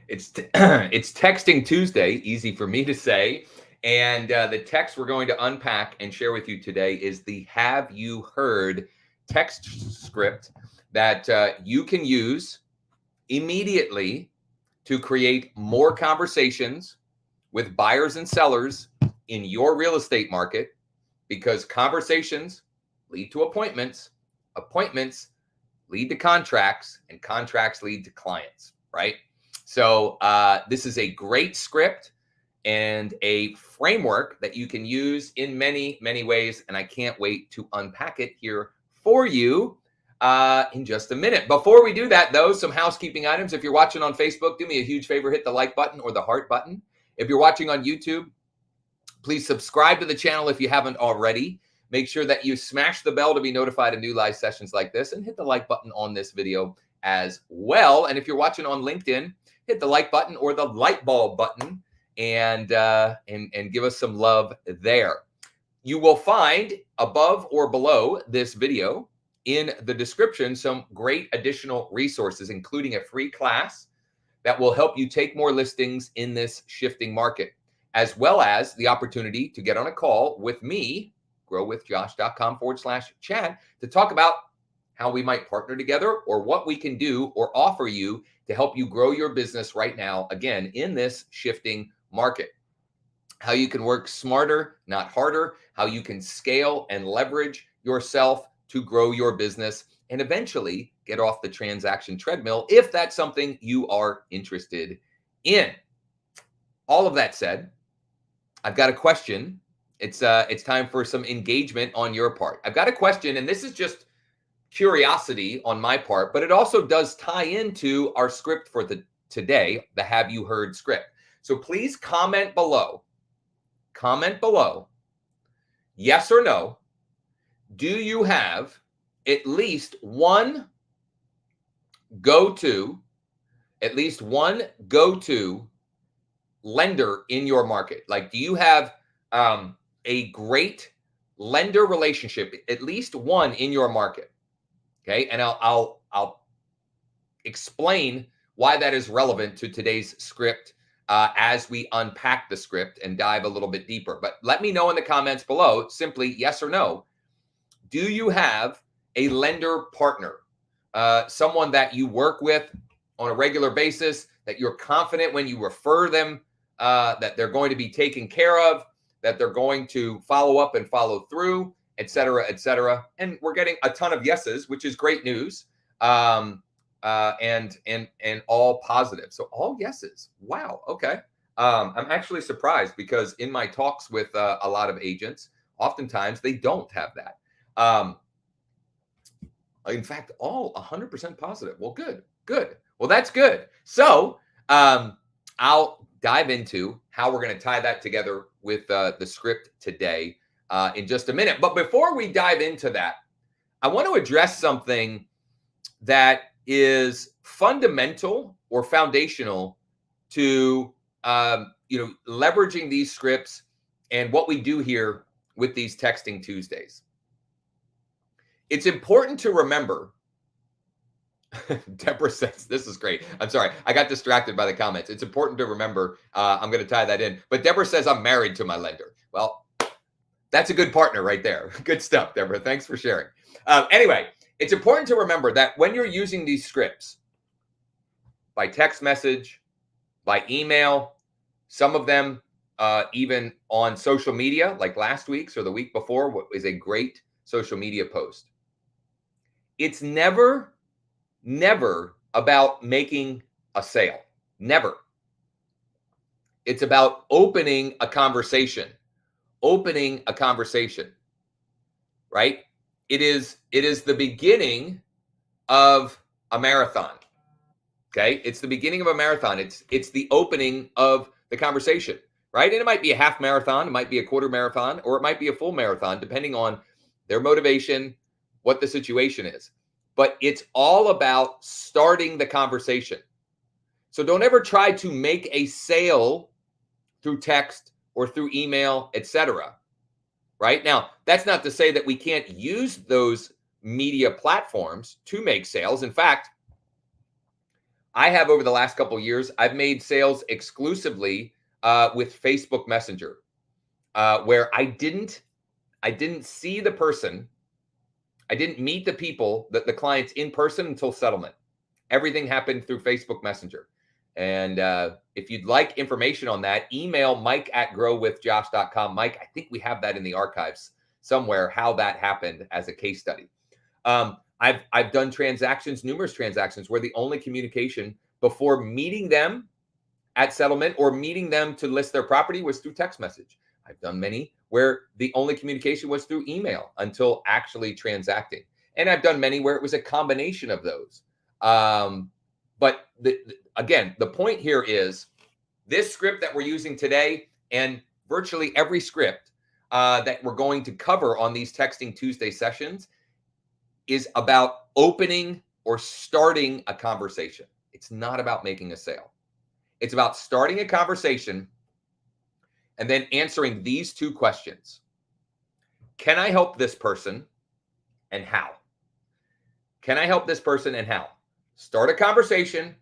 It's Texting Tuesday, easy for me to say. And the text we're going to unpack and share with you today is the Have You Heard text script that you can use immediately to create more conversations with buyers and sellers in your real estate market, because conversations lead to appointments, appointments lead to contracts, and contracts lead to clients, right? So this is a great script and a framework that you can use in many, many ways. And I can't wait to unpack it here for you in just a minute. Before we do that, though, some housekeeping items. If you're watching on Facebook, do me a huge favor, hit the like button or the heart button. If you're watching on YouTube, please subscribe to the channel if you haven't already. Make sure that you smash the bell to be notified of new live sessions like this, and hit the like button on this video as well. And if you're watching on LinkedIn, hit the like button or the light bulb button and give us some love there. You will find above or below this video in the description some great additional resources, including a free class that will help you take more listings in this shifting market, as well as the opportunity to get on a call with me, growwithjosh.com/chat, to talk about how we might partner together or what we can do or offer you to help you grow your business right now, again, in this shifting market. How you can work smarter, not harder, how you can scale and leverage yourself to grow your business and eventually get off the transaction treadmill if that's something you are interested in. All of that said, I've got a question. It's time for some engagement on your part. I've got a question, and this is just curiosity on my part, but it also does tie into our script for today, the Have You Heard script. So please comment below. Comment below. Yes or no. Do you have at least one go-to lender in your market? Like, do you have a great lender relationship, at least one in your market? Okay, and I'll explain why that is relevant to today's script as we unpack the script and dive a little bit deeper. But let me know in the comments below, simply yes or no. Do you have a lender partner, someone that you work with on a regular basis, that you're confident when you refer them, that they're going to be taken care of, that they're going to follow up and follow through, et cetera, et cetera? And we're getting a ton of yeses, which is great news, and all positive. So all yeses. Wow. Okay. I'm actually surprised, because in my talks with a lot of agents, oftentimes they don't have that. In fact, all 100% positive. Well, good. Well, that's good. So I'll dive into how we're going to tie that together with the script today in just a minute. But before we dive into that, I want to address something that is fundamental or foundational to leveraging these scripts and what we do here with these Texting Tuesdays. It's important to remember. Deborah says, this is great. I'm sorry, I got distracted by the comments. It's important to remember. I'm going to tie that in. But Deborah says, I'm married to my lender. Well, that's a good partner right there. Good stuff, Deborah. Thanks for sharing. Anyway, it's important to remember that when you're using these scripts by text message, by email, some of them even on social media, like last week's or the week before, what is a great social media post. It's never about making a sale. Never. It's about opening a conversation. Right? It is the beginning of a marathon. Okay? It's the beginning of a marathon. It's the opening of the conversation, right? And it might be a half marathon, it might be a quarter marathon, or it might be a full marathon, depending on their motivation, what the situation is. But it's all about starting the conversation. So don't ever try to make a sale through text or through email, etc. Right? Now, that's not to say that we can't use those media platforms to make sales. In fact, I have over the last couple of years, I've made sales exclusively with Facebook Messenger, where I didn't see the person, I didn't meet the people, the clients in person until settlement. Everything happened through Facebook Messenger. And if you'd like information on that, email mike@growwithjosh.com. Mike, I think we have that in the archives somewhere, how that happened as a case study. I've done transactions, numerous transactions, where the only communication before meeting them at settlement or meeting them to list their property was through text message. I've done many where the only communication was through email until actually transacting. And I've done many where it was a combination of those. But again, the point here is this script that we're using today and virtually every script that we're going to cover on these Texting Tuesday sessions is about opening or starting a conversation. It's not about making a sale. It's about starting a conversation and then answering these two questions. Can I help this person and how? Can I help this person and how? Start a conversation,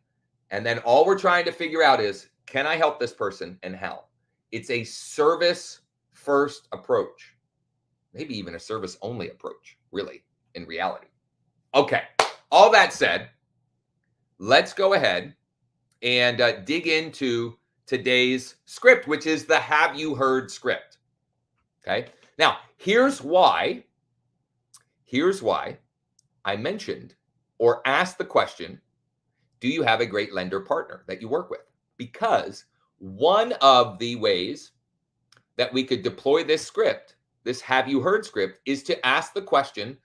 and then all we're trying to figure out is, can I help this person and how? It's a service first approach, maybe even a service only approach, really, in reality. Okay, all that said, let's go ahead and dig into today's script, which is the Have You Heard script. Okay, now here's why I mentioned or asked the question, do you have a great lender partner that you work with? Because one of the ways that we could deploy this script, this Have You Heard script, is to ask the question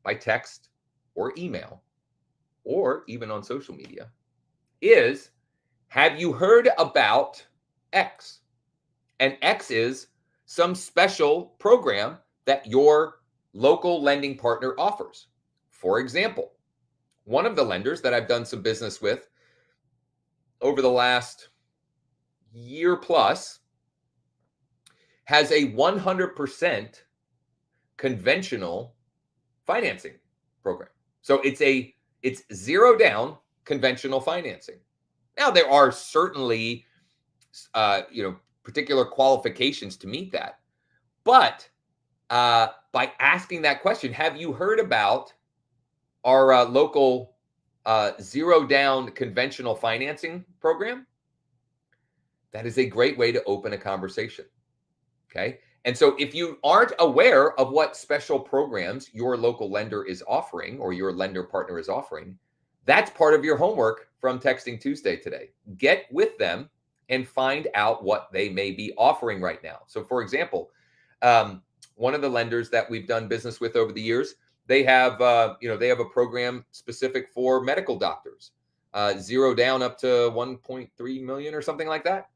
by text or email or even on social media is, have you heard about X? And X is some special program that your local lending partner offers. For example, one of the lenders that I've done some business with over the last year plus has a 100% conventional financing program. So it's zero down conventional financing. Now there are certainly particular qualifications to meet that. But by asking that question, have you heard about our local zero down conventional financing program? That is a great way to open a conversation. Okay. And so if you aren't aware of what special programs your local lender is offering or your lender partner is offering, that's part of your homework from Texting Tuesday today. Get with them and find out what they may be offering right now. So for example, one of the lenders that we've done business with over the years, they have a program specific for medical doctors, zero down up to 1.3 million or something like that.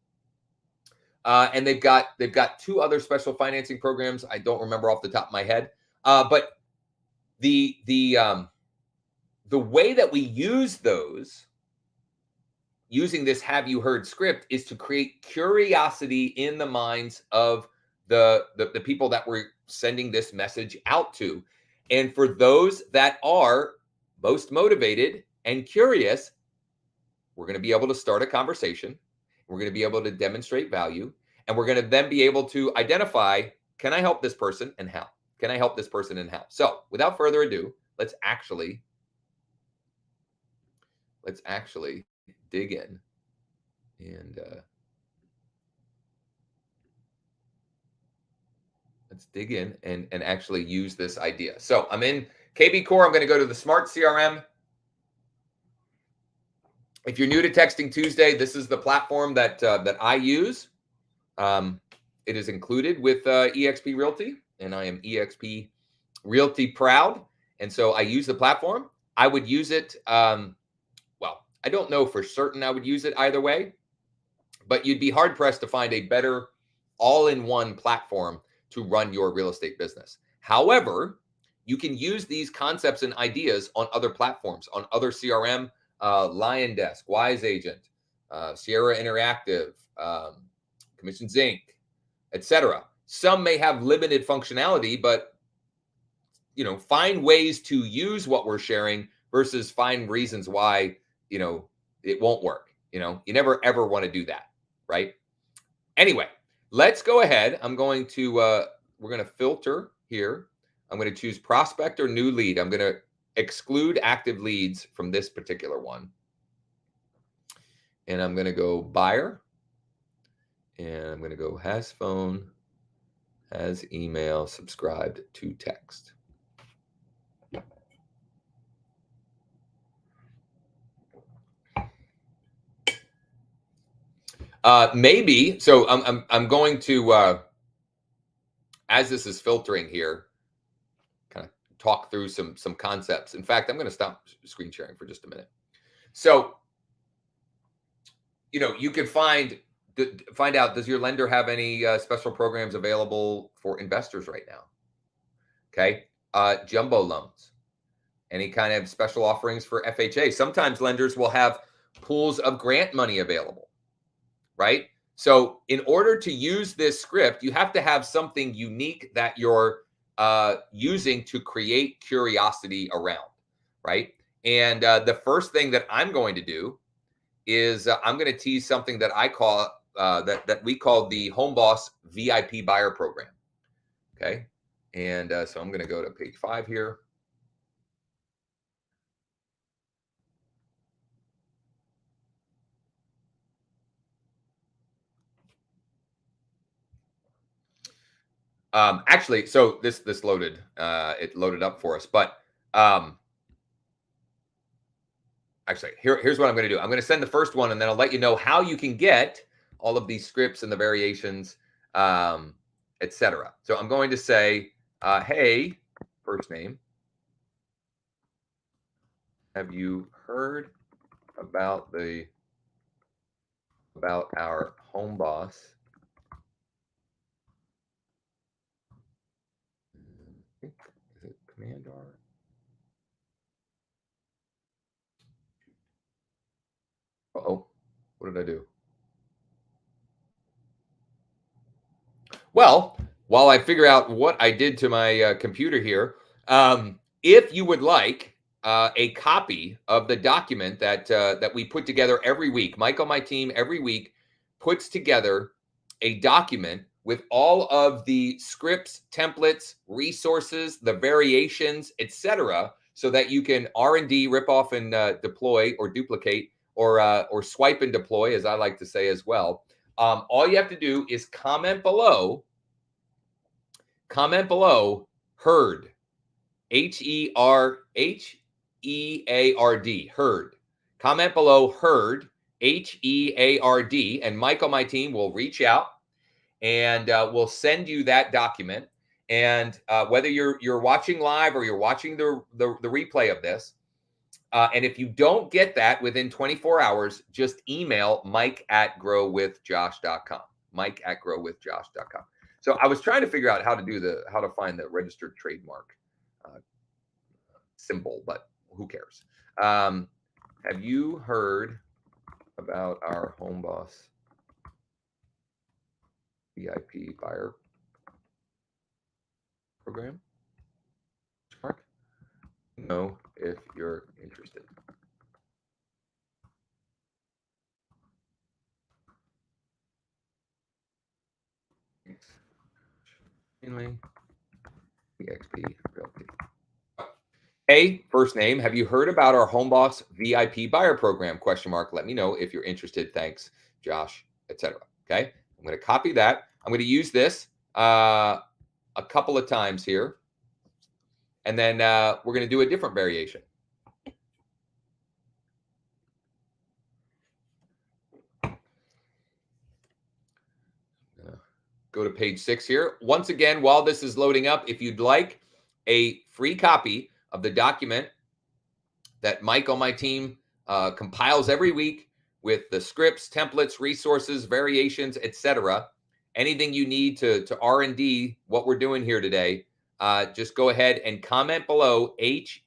And they've got two other special financing programs. I don't remember off the top of my head. But the way that we use those, using this Have You Heard script, is to create curiosity in the minds of the people that we're sending this message out to. And for those that are most motivated and curious, we're going to be able to start a conversation. We're going to be able to demonstrate value. And we're going to then be able to identify, can I help this person and how? Can I help this person and how? So without further ado, let's actually dig in and let's dig in and actually use this idea. So I'm in KB Core. I'm going to go to the Smart CRM. If you're new to Texting Tuesday, this is the platform that I use. It is included with eXp Realty, and I am eXp Realty proud. And so I use the platform. I would use it. Well, I don't know for certain I would use it either way, but you'd be hard pressed to find a better all-in-one platform to run your real estate business. However, you can use these concepts and ideas on other platforms, on other CRM, Lion Desk, Wise Agent, Sierra Interactive, Commissions Inc., etc. Some may have limited functionality, but find ways to use what we're sharing versus find reasons why it won't work. You never ever want to do that, right? Anyway, let's go ahead. We're going to filter here. I'm going to choose prospect or new lead. I'm going to exclude active leads from this particular one. And I'm going to go buyer. And I'm going to go has phone, has email, subscribed to text. Maybe. So I'm going to, as this is filtering here, kind of talk through some concepts. In fact, I'm going to stop screen sharing for just a minute. So, you can find out, does your lender have any special programs available for investors right now? Okay. Jumbo loans, any kind of special offerings for FHA. Sometimes lenders will have pools of grant money available, right? So in order to use this script, you have to have something unique that you're using to create curiosity around, right? And the first thing that I'm going to do is I'm going to tease something that I call that we call the Home Boss VIP Buyer Program. Okay, and so I'm going to go to page 5 here. Actually, so this loaded, it loaded up for us, but actually, here's what I'm going to do. I'm going to send the first one, and then I'll let you know how you can get all of these scripts and the variations, etc. So I'm going to say, hey, first name, have you heard about our Home Boss? Is it Command R? Uh-oh, what did I do? Well, while I figure out what I did to my computer here, if you would like a copy of the document that we put together every week, Mike on my team every week puts together a document with all of the scripts, templates, resources, the variations, etc., so that you can R&D, rip off and deploy or duplicate or swipe and deploy, as I like to say as well. All you have to do is comment below, heard, Heard, heard. Comment below, heard, Heard, and Mike on my team will reach out and we'll send you that document. And whether you're watching live or you're watching the replay of this, and if you don't get that within 24 hours, just email mike@growwithjosh.com. Mike@growwithjosh.com. So I was trying to figure out how to find the registered trademark symbol, but who cares? Have you heard about our Home Boss VIP buyer program? Mark? No, if you're interested. EXP Realty. Hey, first name, have you heard about our Home Boss VIP buyer program? Question mark. Let me know if you're interested. Thanks, Josh, etc. Okay, I'm going to copy that. I'm going to use this a couple of times here, and then we're going to do a different variation. Go to page 6 here. Once again, while this is loading up, if you'd like a free copy of the document that Mike on my team compiles every week with the scripts, templates, resources, variations, etc., anything you need to R&D what we're doing here today, just go ahead and comment below HEARD,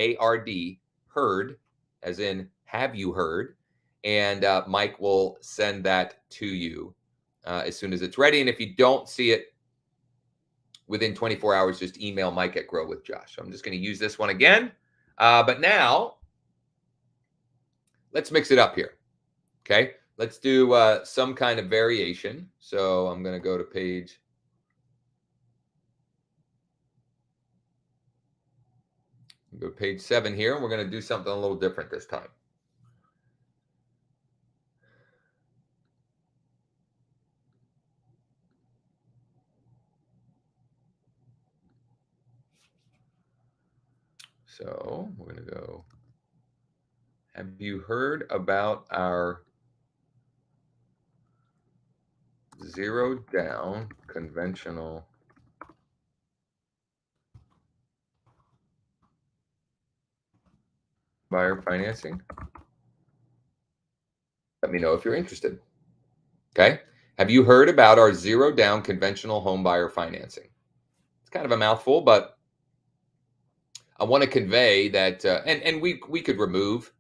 HEARD, heard, as in have you heard, and Mike will send that to you as soon as it's ready. And if you don't see it within 24 hours, just email Mike@growwithjosh. So I'm just going to use this one again. But now let's mix it up here. Okay. Let's do some kind of variation. So I'm going to go to page 7 here, and we're going to do something a little different this time. So we're going to go, have you heard about our zero down conventional buyer financing? Let me know if you're interested. Okay. Have you heard about our zero down conventional home buyer financing? It's kind of a mouthful, but I want to convey that, and we could remove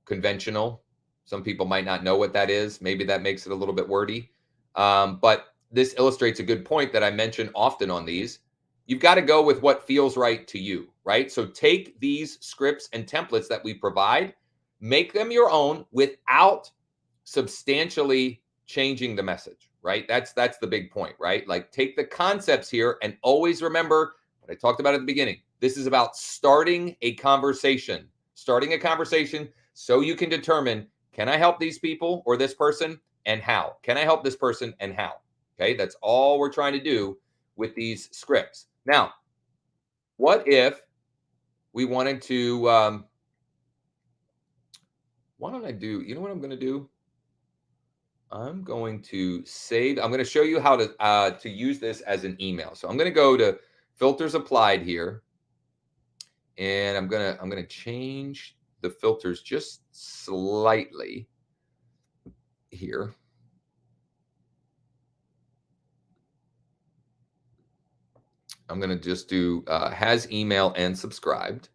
conventional. Some people might not know what that is. Maybe that makes it a little bit wordy. But this illustrates a good point that I mention often on these. You've got to go with what feels right to you, right? So take these scripts and templates that we provide, make them your own without substantially changing the message, right? That's the big point, right? Like, take the concepts here and always remember what I talked about at the beginning. This is about starting a conversation so you can determine, can I help these people or this person, and how? Can I help this person and how? Okay, that's all we're trying to do with these scripts. Now, what if we wanted to, why don't I do, you know what I'm going to do? I'm going to show you how to use this as an email. So I'm going to go to filters applied here, and I'm going to change the filters just slightly here. I'm going to just do has email and subscribed,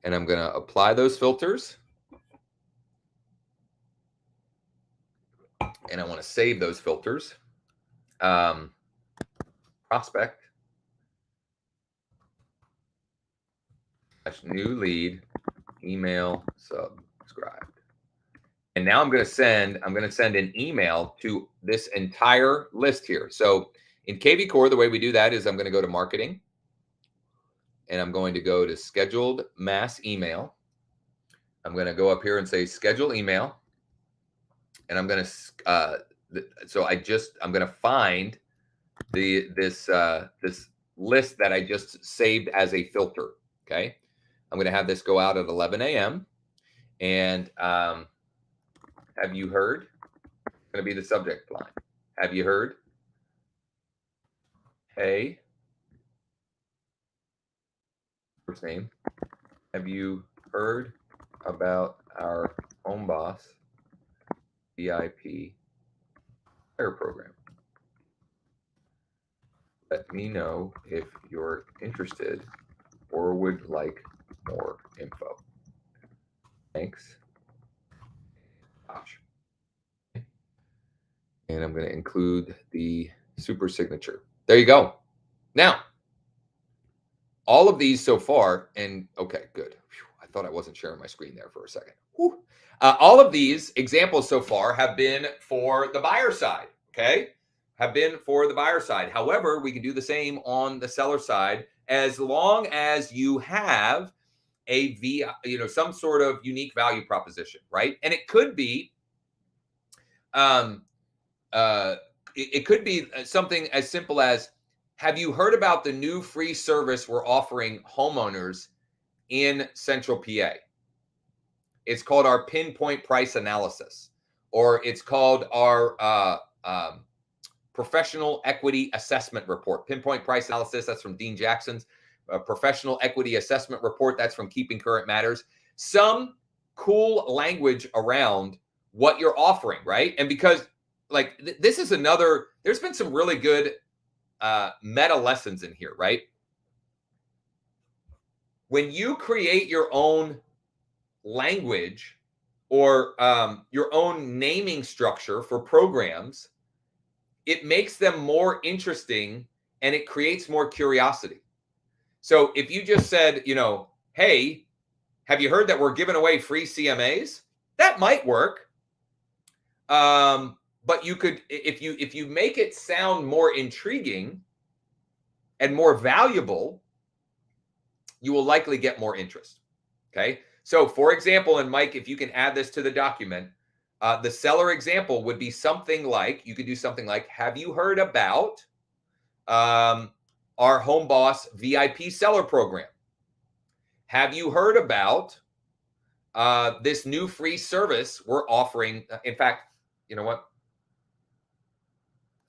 and I'm going to apply those filters, and I want to save those filters. Prospect new lead email subscribed. And now I'm going to send an email to this entire list here. So in KV Core, the way we do that is I'm going to go to marketing, and I'm going to go to scheduled mass email. I'm going to go up here and say schedule email, and I'm going to I'm going to find this list that I just saved as a filter. Okay, I'm going to have this go out at 11 a.m. and have you heard? It's going to be the subject line. Have you heard? Hey, first name. Have you heard about our Home Boss VIP hire program? Let me know if you're interested or would like more info. Thanks, Josh. And I'm going to include the super signature. There you go. Now, all of these so far, and okay, good. Whew, I thought I wasn't sharing my screen there for a second. All of these examples so far have been for the buyer side, okay? Have been for the buyer side. However, we can do the same on the seller side as long as you have some sort of unique value proposition, right? And it could be, it could be something as simple as, have you heard about the new free service we're offering homeowners in Central PA? It's called our pinpoint price analysis, or it's called our professional equity assessment report. Pinpoint price analysis, that's from Dean Jackson's professional equity assessment report. That's from Keeping Current Matters. Some cool language around what you're offering, right? And because this is another, there's been some really good meta lessons in here, right? When you create your own language or your own naming structure for programs, it makes them more interesting and it creates more curiosity. So if you just said, hey, Have you heard that we're giving away free CMAs? That might work. But you could, if you make it sound more intriguing and more valuable, you will likely get more interest. Okay. So for example, and Mike, if you can add this to the document, the seller example would be something like, you could do something like, have you heard about our Home Boss VIP seller program? Have you heard about this new free service we're offering? In fact, you know what?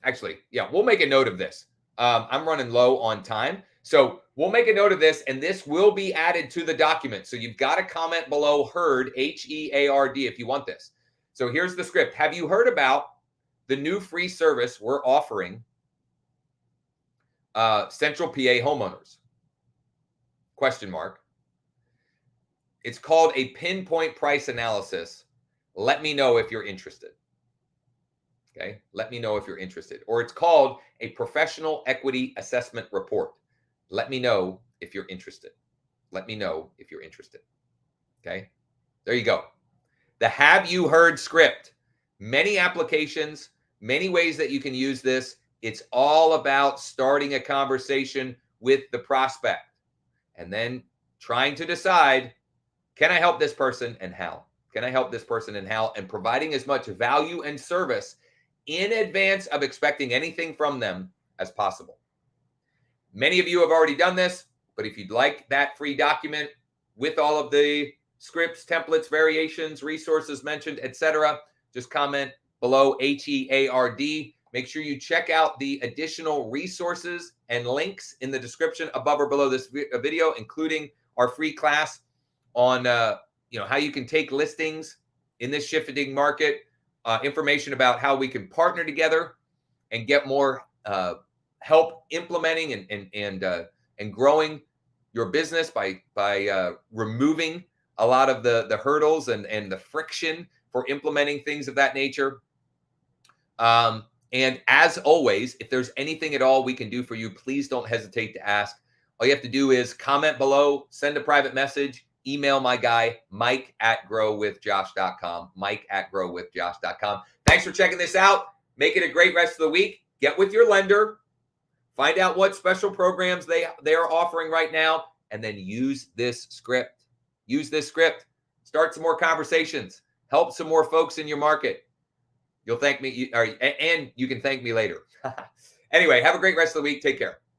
Actually, yeah, we'll make a note of this. I'm running low on time. So we'll make a note of this, and this will be added to the document. So you've got to comment below HEARD, H-E-A-R-D, if you want this. So here's the script. Have you heard about the new free service we're offering Central PA homeowners? Question mark. It's called a pinpoint price analysis. Let me know if you're interested. Okay, let me know if you're interested. Or it's called a professional equity assessment report. Let me know if you're interested. Let me know if you're interested. Okay, there you go. The Have You Heard script. Many applications, many ways that you can use this. It's all about starting a conversation with the prospect and then trying to decide, can I help this person and how? Can I help this person and how? And providing as much value and service in advance of expecting anything from them as possible. Many of you have already done this, but if you'd like that free document with all of the scripts, templates, variations, resources mentioned, etc., just comment below HEARD. Make sure you check out the additional resources and links in the description above or below this video, including our free class on how you can take listings in this shifting market, information about how we can partner together and get more help implementing and growing your business by removing a lot of the hurdles and the friction for implementing things of that nature. And as always, if there's anything at all we can do for you, please don't hesitate to ask. All you have to do is comment below, send a private message, email my guy, mike@growwithjosh.com, mike@growwithjosh.com. Thanks for checking this out. Make it a great rest of the week. Get with your lender. Find out what special programs they are offering right now, and then use this script. Use this script. Start some more conversations. Help some more folks in your market. You'll thank me, and you can thank me later. Anyway, have a great rest of the week. Take care.